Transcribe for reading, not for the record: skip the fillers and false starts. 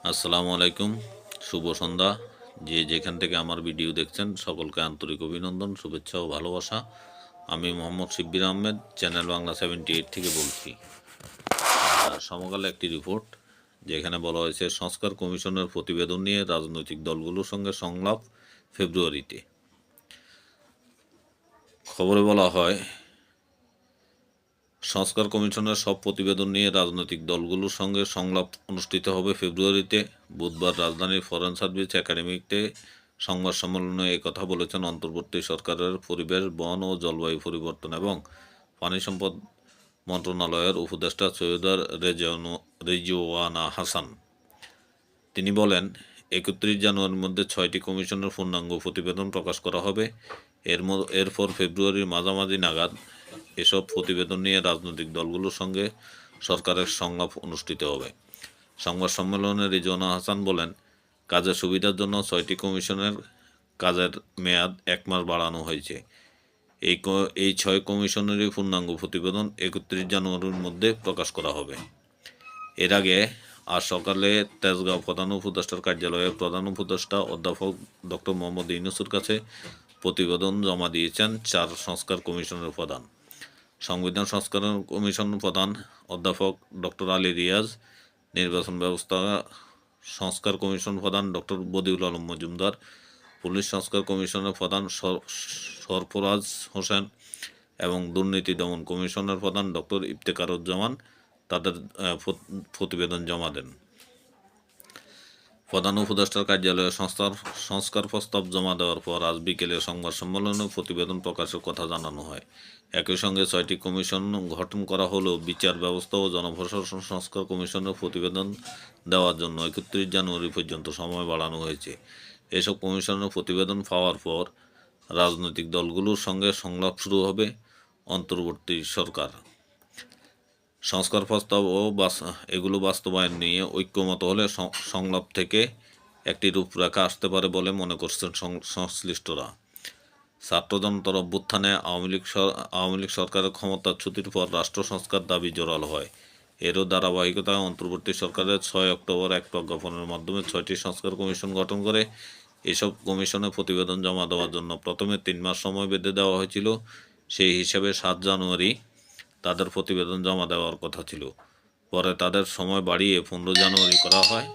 আসসালামু আলাইকুম, শুভ সন্ধ্যা। যে যেখান থেকে আমার ভিডিও দেখছেন সকলকে আন্তরিক অভিনন্দন, শুভেচ্ছা ও ভালোবাসা। আমি মোহাম্মদ শিব্বির আহমেদ, চ্যানেল বাংলা 78 থেকে বলছি। সমকালে একটি রিপোর্ট যেখানে বলা হয়েছে সংস্কার কমিশনের প্রতিবেদন নিয়ে রাজনৈতিক দলগুলোর সঙ্গে সংলাপ ফেব্রুয়ারিতে। খবরে বলা হয় সংস্কার কমিশনের সব প্রতিবেদন নিয়ে রাজনৈতিক দলগুলোর সঙ্গে সংলাপ অনুষ্ঠিত হবে ফেব্রুয়ারিতে। বুধবার রাজধানীর ফরেন সার্ভিস একাডেমিতে সংবাদ সম্মেলনে একথা বলেছেন অন্তর্বর্তী সরকারের পরিবেশ, বন ও জলবায়ু পরিবর্তন এবং পানি সম্পদ মন্ত্রণালয়ের উপদেষ্টা সৈয়দা রেজওয়ানা হাসান। তিনি বলেন, 31 জানুয়ারির মধ্যে 6টি কমিশনের পূর্ণাঙ্গ প্রতিবেদন প্রকাশ করা হবে। এরপর ফেব্রুয়ারির মাঝামাঝি নাগাদ এসব প্রতিবেদন নিয়ে রাজনৈতিক দলগুলোর সঙ্গে সরকারের সংলাপ অনুষ্ঠিত হবে। সংবাদ সম্মেলনে রিজওয়ানা হাসান বলেন, কাজের সুবিধার জন্য 6টি কমিশনের কাজের মেয়াদ 1 মাস বাড়ানো হয়েছে। এই 6 কমিশনেরই পূর্ণাঙ্গ প্রতিবেদন 31 জানুয়ারির মধ্যে প্রকাশ করা হবে। এর আগে আজ সকালে তেজগাঁও প্রধান উপদেষ্টার কার্যালয়ে প্রধান উপদেষ্টা অধ্যাপক ডক্টর মোহাম্মদ ইউনূসের কাছে প্রতিবেদন জমা দিয়েছেন 4 সংস্কার কমিশনের প্রধান। সংবিধান সংস্কার কমিশন প্রধান অধ্যাপক ডক্টর আলী রিয়াজ, নির্বাচন ব্যবস্থা সংস্কার কমিশন প্রধান ডক্টর বদিউল আলম মজুমদার, পুলিশ সংস্কার কমিশনের প্রধান সরফরাজ হোসেন এবং দুর্নীতি দমন কমিশনের প্রধান ডক্টর ইফতেখারুজ্জামান তাদের প্রতিবেদন জমা দেন। প্রধান উপদেষ্টার কার্যালয়ে সংস্কার প্রস্তাব জমা দেওয়ার পর আজ বিকেলে সংবাদ সম্মেলনে প্রতিবেদন প্রকাশের কথা জানানো হয়। একই সঙ্গে 6টি কমিশন গঠন করা হলেও বিচার ব্যবস্থা ও জনপ্রশাসন সংস্কার কমিশনের প্রতিবেদন দেওয়ার জন্য 31 জানুয়ারি পর্যন্ত সময় বাড়ানো হয়েছে। এসব কমিশনের প্রতিবেদন পাওয়ার পর রাজনৈতিক দলগুলোর সঙ্গে সংলাপ শুরু হবে অন্তর্বর্তী সরকার। সংস্কার প্রস্তাব ও এগুলো বাস্তবায়ন নিয়ে ঐক্যমত হলে সংলাপ থেকে একটি রূপরেখা আসতে পারে বলে মনে করছেন সংশ্লিষ্টরা। ছাত্র জনতার অভ্যুত্থানে আওয়ামী লীগ সরকারের ক্ষমতাচ্যুতির পর রাষ্ট্র সংস্কার দাবি জোরালো হয়। এরও ধারাবাহিকতায় অন্তর্বর্তী সরকারের 6 অক্টোবর এক প্রজ্ঞাপনের মাধ্যমে 6টি সংস্কার কমিশন গঠন করে এসব কমিশনে প্রতিবেদন জমা দেওয়ার জন্য প্রথমে 3 মাস সময় বেঁধে দেওয়া হয়েছিল। সেই হিসাবে 7 জানুয়ারি তাদের প্রতিবেদন জমা দেওয়ার কথা ছিল। পরে তাদের সময় বাড়িয়ে 15 জানুয়ারি করা হয়।